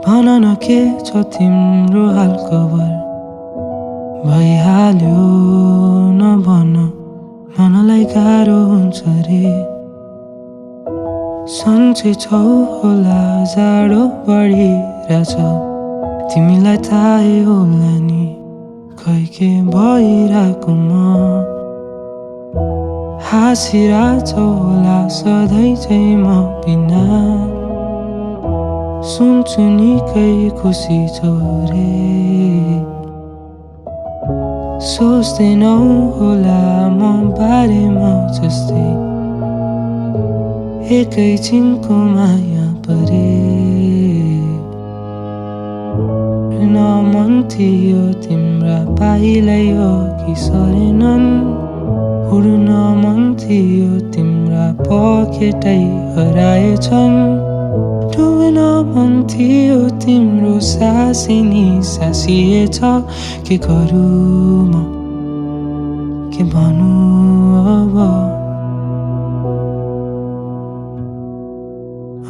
भन न के छ तिम्रो हालखबर भइहाल्यो नभन मनलाई गाह्रो हुन्छ रे सन्चै छौ होला जाडो बढिरहेछ तिमीलाई थाहै होला नि खै के भइरहेको म हाँसिरहेछौ होला सधैँ चाहिँ म बिना सुन्छु निकै खुसी छौ रे सोच्दैनौ होला म बारेमा जस्तै एकैछिनको माया परे न मन थियो तिम्रा पाइलाई अघि सरेनन् उड्न मन थियो तिम्रा पखेटै हराएछन् डुब्न मन थियो तिम्रो सासै निसासिएछ के गरौँ म के भनौँ अब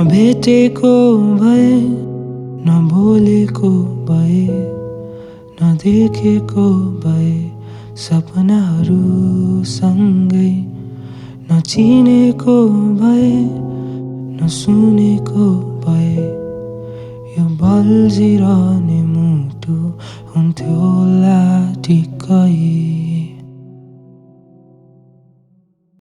भेटेको भए नबोलेको भए नदेखेको भए सपनाहरू सँगै नचिनेको भए नसुनेको भए यो बल्झिरहने मुटु हुन्थ्यो होला ठिक्कै